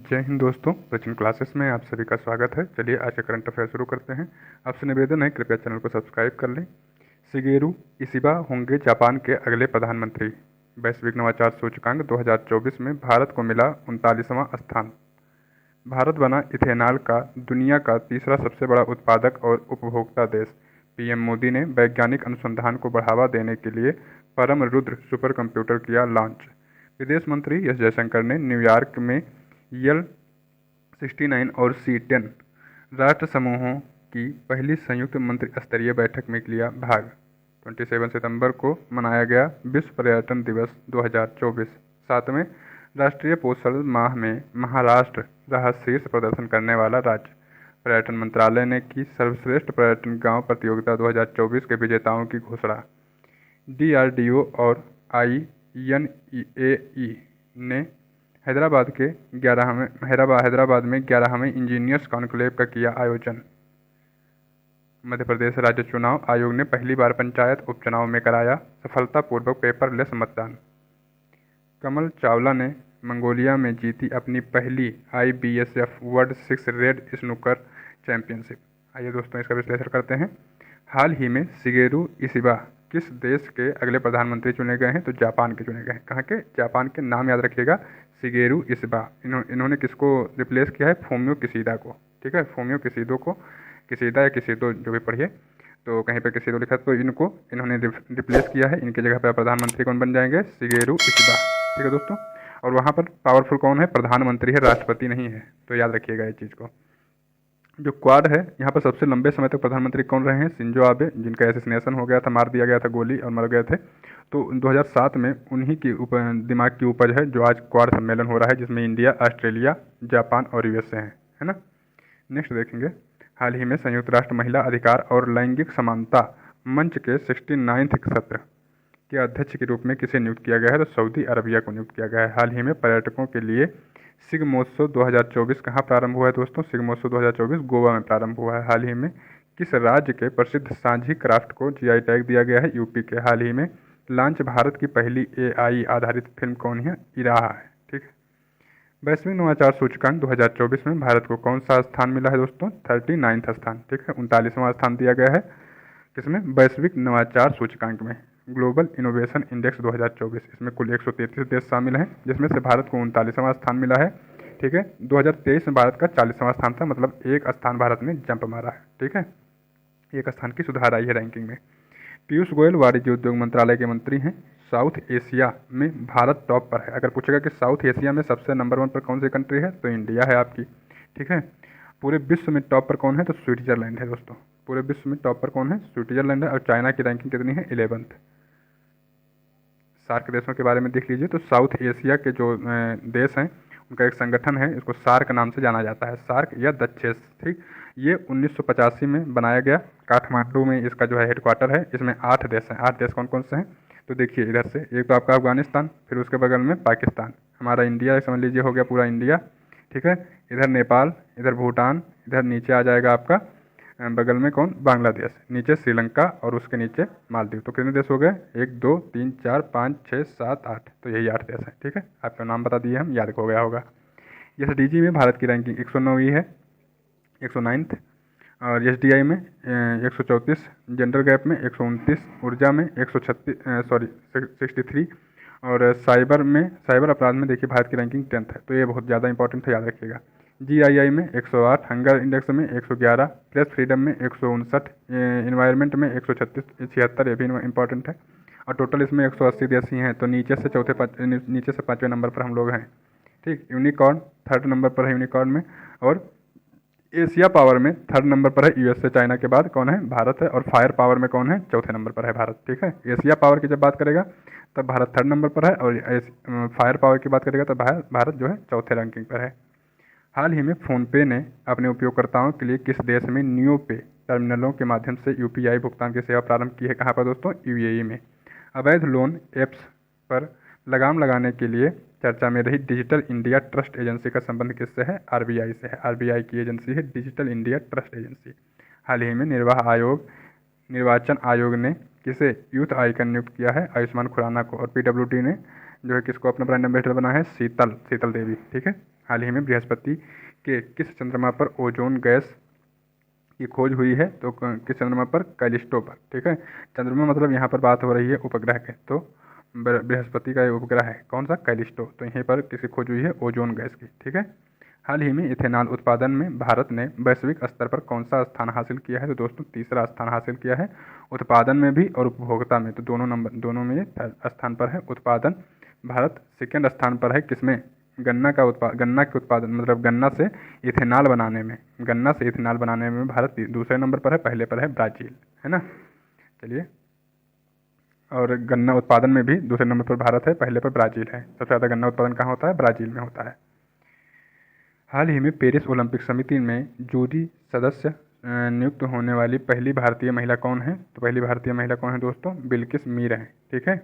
जय हिंद दोस्तों, बच्चन क्लासेस में आप सभी का स्वागत है। चलिए आज का करंट अफेयर शुरू करते हैं। आपसे निवेदन है, कृपया चैनल को सब्सक्राइब कर लें। शिगेरू इशिबा होंगे जापान के अगले प्रधानमंत्री। वैश्विक नवाचार सूचकांक 2024 में भारत को मिला 39वां स्थान। भारत बना इथेनॉल का दुनिया का तीसरा सबसे बड़ा उत्पादक और उपभोक्ता देश। पीएम मोदी ने वैज्ञानिक अनुसंधान को बढ़ावा देने के लिए परम रुद्र सुपर कंप्यूटर किया लॉन्च। विदेश मंत्री एस जयशंकर ने न्यूयॉर्क में L69 और C10 राष्ट्र समूहों की पहली संयुक्त मंत्री स्तरीय बैठक में लिया भाग। 27 सितंबर को मनाया गया विश्व पर्यटन दिवस 2024। 7वें राष्ट्रीय पोषण माह में महाराष्ट्र रहा शीर्ष प्रदर्शन करने वाला राज्य। पर्यटन मंत्रालय ने की सर्वश्रेष्ठ पर्यटन गांव प्रतियोगिता 2024 के विजेताओं की घोषणा। DRDO और INEAE ने हैदराबाद में 11वें इंजीनियर्स कॉन्क्लेव का किया आयोजन। मध्य प्रदेश राज्य चुनाव आयोग ने पहली बार पंचायत उपचुनाव में कराया सफलतापूर्वक पेपरलेस मतदान। कमल चावला ने मंगोलिया में जीती अपनी पहली IBSF world 6 red snooker championship. आइए दोस्तों, इसका विश्लेषण करते हैं। हाल ही में शिगेरू इशिबा किस देश के अगले प्रधानमंत्री चुने गए हैं? तो जापान के चुने गए हैं। कहाँ के? जापान के। नाम याद रखिएगा, शिगेरू इशिबा। इन्होंने किसको रिप्लेस किया है? फूमियो किशीदा को। ठीक है, फूमियो किशीदो को, किशीदा या किशीदो जो भी पढ़िए, तो कहीं पे किशीदो लिखा तो इन्होंने रिप्लेस किया है। इनकी जगह पर प्रधानमंत्री कौन बन जाएंगे? Shigeru Ishiba. ठीक है दोस्तों, और वहाँ पर पावरफुल कौन है? प्रधानमंत्री है, राष्ट्रपति नहीं है। तो याद रखिएगा इस चीज़ को। जो क्वाड है, यहाँ पर सबसे लंबे समय तक प्रधानमंत्री कौन रहे हैं? शिंजो आबे, जिनका एसेसिनेशन हो गया था, मार दिया गया था गोली और मर गए थे। तो 2007 में उन्हीं की दिमाग की उपज है जो आज क्वाड सम्मेलन हो रहा है, जिसमें इंडिया, ऑस्ट्रेलिया, जापान और USA है ना। नेक्स्ट देखेंगे, हाल ही में संयुक्त राष्ट्र महिला अधिकार और लैंगिक समानता मंच के 69वें सत्र के अध्यक्ष के रूप में किसे नियुक्त किया गया है? तो सऊदी अरबिया को नियुक्त किया गया है। हाल ही में पर्यटकों के लिए शिग्मोत्सव 2024 कहाँ प्रारंभ हुआ है दोस्तों? शिग्मोत्सव 2024 गोवा में प्रारंभ हुआ है। हाल ही में किस राज्य के प्रसिद्ध सांझी क्राफ्ट को GI टैग दिया गया है? यूपी के। हाल ही में लॉन्च भारत की पहली AI आधारित फिल्म कौन है? इराहा है। ठीक है। वैश्विक नवाचार सूचकांक 2024 में भारत को कौन सा स्थान मिला है दोस्तों? 39वां स्थान। ठीक है, 39वां स्थान दिया गया है। किसमें? वैश्विक नवाचार सूचकांक में, ग्लोबल इनोवेशन इंडेक्स 2024। इसमें कुल 133 देश शामिल हैं, जिसमें से भारत को 39वां स्थान मिला है। ठीक है, 2023 में भारत का 40वां स्थान था, मतलब एक स्थान भारत ने जंप मारा है। ठीक है, एक स्थान की सुधार आई है रैंकिंग में। पीयूष गोयल वाणिज्य उद्योग मंत्रालय के मंत्री हैं। साउथ एशिया में भारत टॉप पर है। अगर पूछेगा कि साउथ एशिया में सबसे नंबर 1 पर कौन सी कंट्री है, तो इंडिया है आपकी। ठीक है, पूरे विश्व में टॉप पर कौन है? तो स्विट्जरलैंड है दोस्तों। पूरे विश्व में टॉप पर कौन है? स्विट्जरलैंड है। और चाइना की रैंकिंग कितनी है? 11th। सार्क देशों के बारे में देख लीजिए, तो साउथ एशिया के जो देश हैं, उनका एक संगठन है, इसको सार्क नाम से जाना जाता है, सार्क या दक्षेस। ठीक, ये 1985 में बनाया गया। काठमांडू में इसका जो है हेडक्वार्टर है। इसमें 8 देश हैं। 8 देश कौन कौन से हैं? तो देखिए, इधर से एक तो आपका अफगानिस्तान, फिर उसके बगल में पाकिस्तान, हमारा इंडिया समझ लीजिए हो गया पूरा इंडिया। ठीक है, इधर नेपाल, इधर भूटान, इधर नीचे आ जाएगा आपका बगल में कौन? बांग्लादेश, नीचे श्रीलंका और उसके नीचे मालदीव। तो कितने देश हो गए? 1 2 3 4 5 6 7 8। तो यही 8 देश हैं। ठीक है, आपका नाम बता दिए हम, याद हो गया होगा। SDG में भारत की रैंकिंग 109वीं है, 109th। और SDI में 134, जेंडर गैप में 129, ऊर्जा में 63, और साइबर अपराध में देखिए भारत की रैंकिंग 10th है। तो ये बहुत ज़्यादा इंपॉर्टेंट है, याद रखिएगा। GII में 108, हंगर इंडेक्स में 111, प्रेस फ्रीडम में 159, इन्वायरमेंट में 176, ये भी इंपॉर्टेंट है। और टोटल इसमें 180 देश ही हैं। तो नीचे से 5वें नंबर पर हम लोग हैं। ठीक, यूनिकॉर्न 3rd नंबर पर है यूनिकॉर्न में। और एशिया पावर में 3rd नंबर पर है USA, चाइना के बाद कौन है? भारत है। और फायर पावर में कौन है? 4थे नंबर पर है भारत। ठीक है, एशिया पावर की जब बात करेगा तब भारत 3rd नंबर पर है, और फायर पावर की बात करेगा तब भारत जो है 4थे रैंकिंग पर है। हाल ही में फ़ोनपे ने अपने उपयोगकर्ताओं के लिए किस देश में नियो पे टर्मिनलों के माध्यम से UPI भुगतान की सेवा प्रारंभ की है? कहाँ पर दोस्तों? UAE में। अवैध लोन ऐप्स पर लगाम लगाने के लिए चर्चा में रही डिजिटल इंडिया ट्रस्ट एजेंसी का संबंध किससे है? RBI से है। RBI की एजेंसी है डिजिटल इंडिया ट्रस्ट एजेंसी। हाल ही में निर्वाचन आयोग ने किसे यूथ आइकन नियुक्त किया है? आयुष्मान खुराना को। और PWD ने जो है किसको अपना ब्रांड एम्बेसडर बना है? शीतल देवी। ठीक है, हाल ही में बृहस्पति के किस चंद्रमा पर ओजोन गैस की खोज हुई है? तो किस चंद्रमा पर? कैलिस्टो पर। ठीक है, चंद्रमा मतलब यहाँ पर बात हो रही है उपग्रह के, तो बृहस्पति का उपग्रह है कौन सा? कैलिस्टो। तो यहीं पर किसी खोज हुई है? ओजोन गैस की। ठीक है, हाल ही में इथेनॉल उत्पादन में भारत ने वैश्विक स्तर पर कौन सा स्थान हासिल किया है? तो दोस्तों तीसरा स्थान हासिल किया है, उत्पादन में भी और उपभोक्ता में, तो दोनों में स्थान पर है। उत्पादन भारत सेकेंड स्थान पर है, किसमें? गन्ना के उत्पादन मतलब गन्ना से इथेनॉल बनाने में भारत दूसरे नंबर पर है, पहले पर है ब्राज़ील, है ना। चलिए, और गन्ना उत्पादन में भी दूसरे नंबर पर भारत है, पहले पर ब्राज़ील है। सबसे ज़्यादा गन्ना उत्पादन कहाँ होता है? ब्राज़ील में होता है। हाल ही में पेरिस ओलंपिक समिति में जूरी सदस्य नियुक्त होने वाली पहली भारतीय महिला कौन है? तो पहली भारतीय महिला कौन है दोस्तों? बिल्किस मीर है। ठीक है,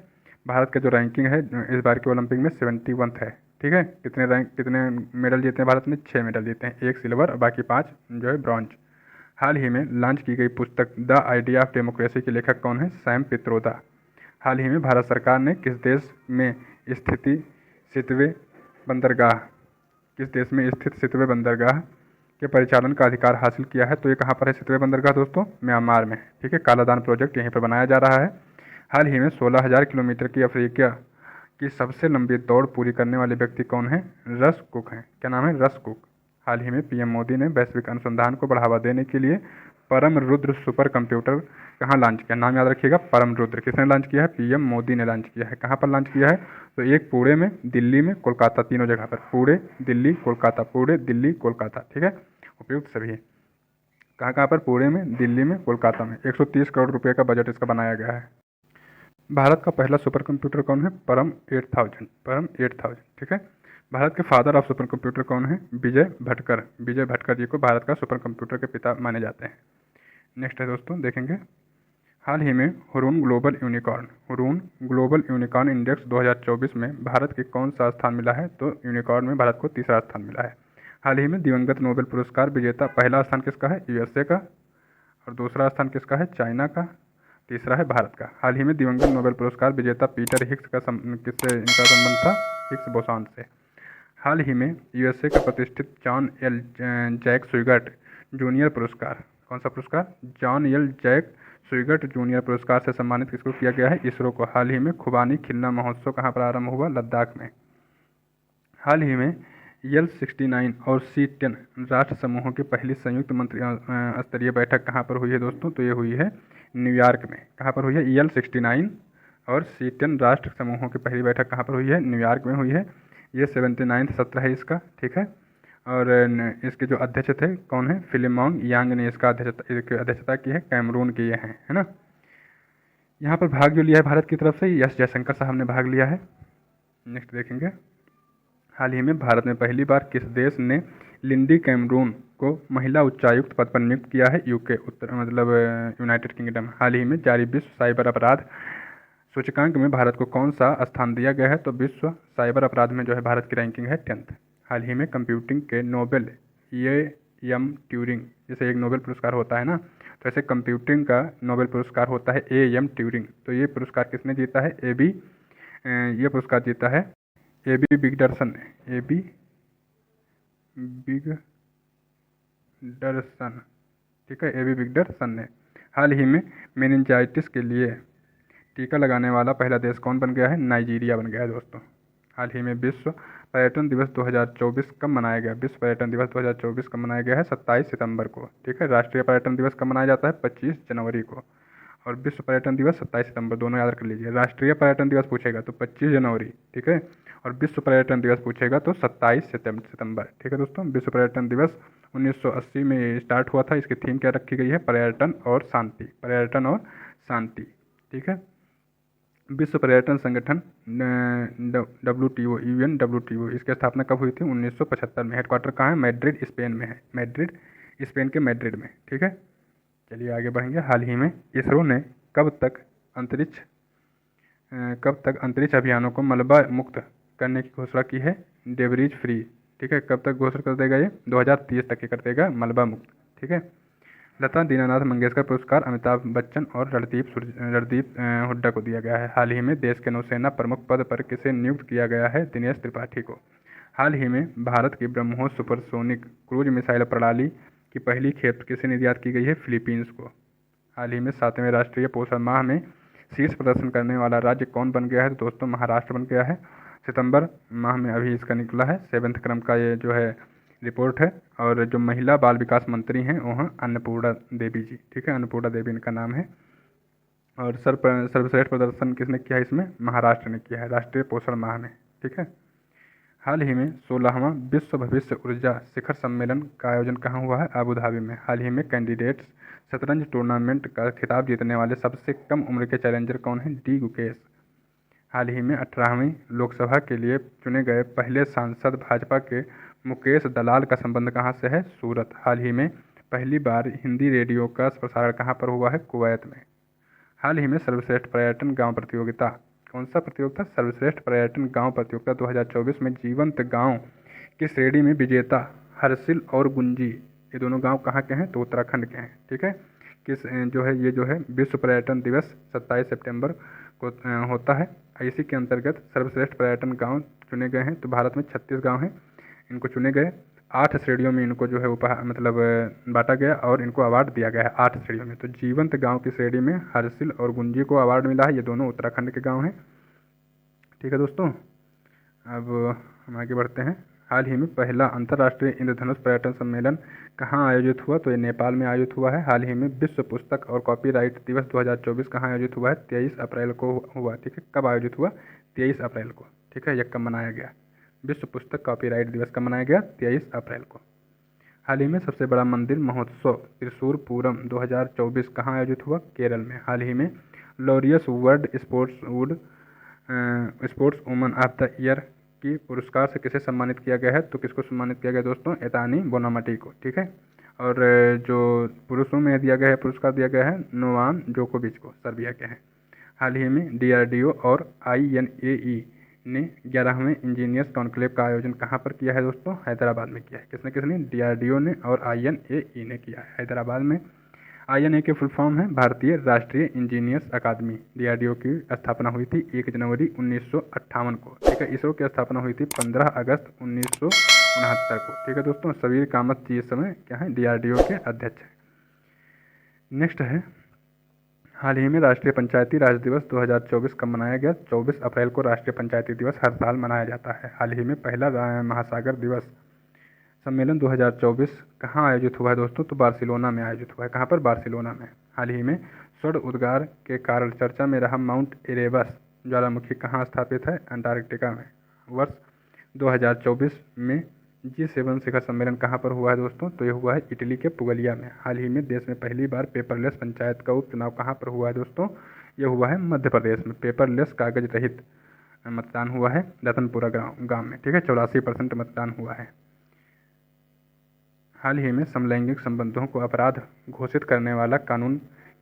भारत का जो रैंकिंग है इस बार के ओलंपिक में 71 है। ठीक है, कितने मेडल जीते हैं भारत ने? 6 मेडल जीते हैं, 1 सिल्वर और बाकी 5 जो है ब्रॉन्ज। हाल ही में लॉन्च की गई पुस्तक द आइडिया ऑफ डेमोक्रेसी के लेखक कौन है? सैम पित्रोदा। हाल ही में भारत सरकार ने किस देश में स्थित सितवे बंदरगाह के परिचालन का अधिकार हासिल किया है? तो ये कहाँ पर है सितवे बंदरगाह दोस्तों? म्यांमार में। ठीक है, कालादान प्रोजेक्ट यहीं पर बनाया जा रहा है। हाल ही में 16,000 किलोमीटर की अफ्रीका की सबसे लंबी दौड़ पूरी करने वाले व्यक्ति कौन है? रस कुक हैं। क्या नाम है? रस कुक। हाल ही में पीएम मोदी ने वैश्विक अनुसंधान को बढ़ावा देने के लिए परम रुद्र सुपर कंप्यूटर कहाँ लॉन्च किया? नाम याद रखिएगा, परम रुद्र। किसने लॉन्च किया है? पीएम मोदी ने लॉन्च किया है। कहाँ पर लॉन्च किया है? तो एक पुणे में, दिल्ली में, कोलकाता, तीनों जगह पर। पुणे, दिल्ली, कोलकाता, पुणे, दिल्ली, कोलकाता। ठीक है, उपयुक्त सभी। कहाँ कहाँ पर? पुणे में, दिल्ली में, कोलकाता में। 130 करोड़ रुपये का बजट इसका बनाया गया है। भारत का पहला सुपर कंप्यूटर कौन है? परम 8000। ठीक है, भारत के फादर ऑफ सुपर कंप्यूटर कौन है? विजय भटकर जी को भारत का सुपर कंप्यूटर के पिता माने जाते हैं। नेक्स्ट है दोस्तों, देखेंगे हाल ही में हुरून ग्लोबल यूनिकॉर्न इंडेक्स 2024 में भारत के कौन सा स्थान मिला है? तो यूनिकॉर्न में भारत को तीसरा स्थान मिला है। हाल ही में दिवंगत नोबेल पुरस्कार विजेता पहला स्थान किसका है? यूएसए का, और दूसरा स्थान किसका है? चाइना का, तीसरा है भारत का। हाल ही में दिवंगत नोबेल पुरस्कार विजेता पीटर हिग्स का किससे इनका संबंध था? हिग्स बोसॉन से। हाल ही में यूएसए का प्रतिष्ठित जॉन एल जैक स्विगर्ट जूनियर पुरस्कार, कौन सा पुरस्कार? जॉन एल जैक स्विगर्ट जूनियर पुरस्कार से सम्मानित किसको किया गया है? इसरो को। हाल ही में खुबानी खिलना महोत्सव कहाँ पर आरंभ हुआ? लद्दाख में। हाल ही में L69 और C10 राष्ट्र समूहों की पहली संयुक्त मंत्री स्तरीय बैठक कहाँ पर हुई है दोस्तों? तो ये हुई है न्यूयॉर्क में। कहाँ पर हुई है? L69 और C10 राष्ट्र समूहों की पहली बैठक कहाँ पर हुई है? न्यूयॉर्क में हुई है। ये 79वां सत्र है इसका। ठीक है, और इसके जो अध्यक्ष थे कौन है? फिलिमोन यांग ने इसका अध्यक्षता की है, कैमरून की ये हैं, है ना। यहाँ पर भाग जो लिया है भारत की तरफ से एस जयशंकर साहब ने भाग लिया है। नेक्स्ट देखेंगे, हाल ही में भारत में पहली बार किस देश ने लिंडी कैमरून को महिला उच्चायुक्त पद पर नियुक्त किया है? UK, United Kingdom. हाल ही में जारी विश्व साइबर अपराध सूचकांक में भारत को कौन सा स्थान दिया गया है? तो विश्व साइबर अपराध में जो है भारत की रैंकिंग है 10th। हाल ही में कंप्यूटिंग के नोबेल एम ट्यूरिंग, जैसे एक नोबेल पुरस्कार होता है ना, तो ऐसे कंप्यूटिंग का नोबेल पुरस्कार होता है एम ट्यूरिंग। तो ये पुरस्कार किसने जीता है? ये पुरस्कार जीता है एबी बिगडरसन ठीक है, एबी बिगडरसन ने। हाल ही में मेनिंजाइटिस के लिए टीका लगाने वाला पहला देश कौन बन गया है? नाइजीरिया बन गया है दोस्तों। हाल ही में विश्व पर्यटन दिवस 2024 कब मनाया गया? विश्व पर्यटन दिवस 2024 कब मनाया गया है? 27 सितंबर को। ठीक है, राष्ट्रीय पर्यटन दिवस कब मनाया जाता है? 25 जनवरी को, और विश्व पर्यटन दिवस 27 सितंबर, दोनों याद कर लीजिए। राष्ट्रीय पर्यटन दिवस पूछेगा तो 25 जनवरी, ठीक है, और विश्व पर्यटन दिवस पूछेगा तो 27 सितंबर। ठीक है दोस्तों, विश्व पर्यटन दिवस 1980 में स्टार्ट हुआ था। इसकी थीम क्या रखी गई है? पर्यटन और शांति। ठीक है, विश्व पर्यटन संगठन WTO इसकी स्थापना कब हुई थी? 1975 में। हेडक्वार्टर कहाँ है? मैड्रिड, स्पेन में है। स्पेन के मैड्रिड में। ठीक है, चलिए आगे बढ़ेंगे। हाल ही में इसरो ने कब तक अंतरिक्ष अभियानों को मलबा मुक्त करने की घोषणा की है? Debris free. ठीक है, कब तक घोषणा कर देगा ये? 2030 तक ये कर देगा मलबा मुक्त। ठीक है, लता दीनानाथ मंगेशकर पुरस्कार अमिताभ बच्चन और रणदीप हुड्डा को दिया गया है। हाल ही में देश के नौसेना प्रमुख पद पर किसे नियुक्त किया गया है? दिनेश त्रिपाठी को। हाल ही में भारत की ब्रह्मोस सुपरसोनिक क्रूज मिसाइल प्रणाली की पहली खेप किसे निर्यात की गई है? फिलीपींस को। हाल ही में 7वें राष्ट्रीय पोषण माह में शीर्ष प्रदर्शन करने वाला राज्य कौन बन गया है? तो दोस्तों महाराष्ट्र बन गया है। सितंबर माह में अभी इसका निकला है 7वें क्रम का ये जो है रिपोर्ट है। और जो महिला बाल विकास मंत्री हैं वो हैं अन्नपूर्णा देवी जी, ठीक है, अन्नपूर्णा देवी इनका नाम है। और सर्वश्रेष्ठ प्रदर्शन किसने किया है? इसमें महाराष्ट्र ने किया है राष्ट्रीय पोषण माह में, ठीक है। हाल ही में 16वां विश्व भविष्य ऊर्जा शिखर सम्मेलन का आयोजन कहाँ हुआ है? अबू धाबी में। हाल ही में कैंडिडेट्स शतरंज टूर्नामेंट का खिताब जीतने वाले सबसे कम उम्र के चैलेंजर कौन हैं? डी गुकेश। हाल ही में 18वीं लोकसभा के लिए चुने गए पहले सांसद भाजपा के मुकेश दलाल का संबंध कहाँ से है? सूरत। हाल ही में पहली बार हिंदी रेडियो का प्रसारण कहाँ पर हुआ है? कुवैत में। हाल ही में सर्वश्रेष्ठ पर्यटन गांव प्रतियोगिता, कौन सा प्रतियोगिता? सर्वश्रेष्ठ पर्यटन गांव प्रतियोगिता 2024 में जीवंत गांव की श्रेणी में विजेता हर्षिल और गुंजी, ये दोनों गांव कहाँ के हैं? तो उत्तराखंड के हैं, ठीक है। किस जो है ये जो है विश्व पर्यटन दिवस 27 सितंबर को होता है। इसी के अंतर्गत सर्वश्रेष्ठ पर्यटन गांव चुने गए हैं। तो भारत में 36 गाँव हैं, इनको चुने गए। 8 श्रेणियों में इनको जो है उपहार मतलब बांटा गया और इनको अवार्ड दिया गया है 8 श्रेणियों में। तो जीवंत गांव की श्रेणी में हर्षिल और गुंजी को अवार्ड मिला है। ये दोनों उत्तराखंड के गांव हैं, ठीक है दोस्तों। अब हम आगे बढ़ते हैं। हाल ही में पहला अंतर्राष्ट्रीय इंद्रधनुष पर्यटन सम्मेलन कहाँ आयोजित हुआ? तो ये नेपाल में आयोजित हुआ है। हाल ही में विश्व पुस्तक और कॉपीराइट दिवस 2024 कहाँ आयोजित हुआ है? 23 अप्रैल को हुआ, ठीक है। कब आयोजित हुआ? 23 अप्रैल को, ठीक है। यह कब मनाया गया? विश्व पुस्तक कॉपीराइट दिवस कब मनाया गया? 23 अप्रैल को। हाल ही में सबसे बड़ा मंदिर महोत्सव त्रिशूर पूरम 2024 कहाँ आयोजित हुआ? केरल में। हाल ही में Laureus world sports woman of the year की पुरस्कार से किसे सम्मानित किया गया है? तो किसको सम्मानित किया गया दोस्तों? एतानी बोनामाटी को, ठीक है। और जो पुरुषों में दिया गया है पुरस्कार दिया गया है नोवाक जोकोविच को, सर्बिया के हैं। हाल ही में DRDO और INAE ने 11वें इंजीनियर्स कॉन्क्लेव का आयोजन कहाँ पर किया है दोस्तों? हैदराबाद में किया है। किसने किसने? DRDO ने और INAE ने किया है हैदराबाद में। INA की फुल फॉर्म है भारतीय राष्ट्रीय इंजीनियर्स अकादमी। DRDO की स्थापना हुई थी 1 जनवरी 1958 को, ठीक है। इसरो की स्थापना हुई थी 15 अगस्त 1969 को, ठीक है दोस्तों। सबीर कामत जी इस समय क्या है? DRDO के अध्यक्ष हैं। नेक्स्ट है, हाल ही में राष्ट्रीय पंचायती राज दिवस 2024 कब मनाया गया? 24 अप्रैल को राष्ट्रीय पंचायती दिवस हर साल मनाया जाता है। हाल ही में पहला महासागर दिवस सम्मेलन 2024 कहाँ आयोजित हुआ है दोस्तों? तो बार्सिलोना में आयोजित हुआ है। कहाँ पर? बार्सिलोना में। हाल ही में स्वर्ण उद्गार के कारण चर्चा में रहा माउंट इरेबस ज्वालामुखी कहाँ स्थापित है? अंटार्कटिका में। वर्ष 2024 में G7 शिखर सम्मेलन कहाँ पर हुआ है दोस्तों? तो यह हुआ है इटली के पुगलिया में। हाल ही में देश में पहली बार पेपरलेस पंचायत का उपचुनाव कहाँ पर हुआ है दोस्तों? यह हुआ है मध्य प्रदेश में। पेपरलेस कागज रहित मतदान हुआ है रतनपुरा गांव में, ठीक है। 84% मतदान हुआ है। हाल ही में समलैंगिक संबंधों को अपराध घोषित करने वाला कानून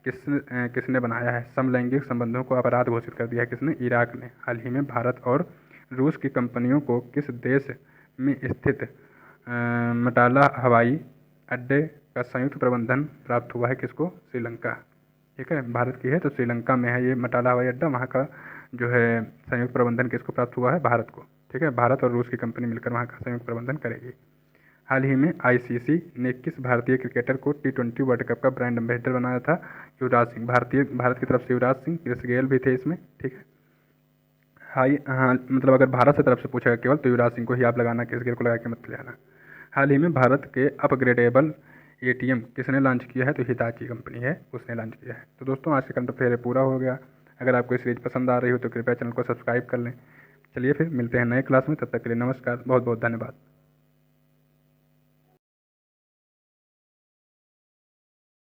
किसने बनाया है? समलैंगिक संबंधों को अपराध घोषित कर दिया है किसने? इराक ने। हाल ही में भारत और रूस की कंपनियों को किस देश में स्थित मटाला हवाई अड्डे का संयुक्त प्रबंधन प्राप्त हुआ है? किसको? श्रीलंका, ठीक है। भारत की है तो श्रीलंका में है ये मटाला हवाई अड्डा। वहाँ का जो है संयुक्त प्रबंधन किसको प्राप्त हुआ है? भारत को, ठीक है। भारत और रूस की कंपनी मिलकर वहाँ का संयुक्त प्रबंधन करेगी। हाल ही में ICC ने किस भारतीय क्रिकेटर को T20 वर्ल्ड कप का ब्रांड एम्बेसडर बनाया था? युवराज सिंह। भारत की तरफ से युवराज सिंह, कृष गेल भी थे इसमें, ठीक है। हाँ मतलब अगर भारत से तरफ से पूछेगा केवल तो युवराज सिंह को ही आप लगाना, कृष गेल को लगा के मत लेना। हाल ही में भारत के अपग्रेडेबल ATM किसने लॉन्च किया है? तो हिताची कंपनी है, उसने लॉन्च किया है। तो दोस्तों आज का करंट अफेयर पूरा हो गया। अगर आपको सीरीज पसंद आ रही हो तो कृपया चैनल को सब्सक्राइब कर लें। चलिए फिर मिलते हैं नए क्लास में, तब तक के लिए नमस्कार, बहुत बहुत धन्यवाद।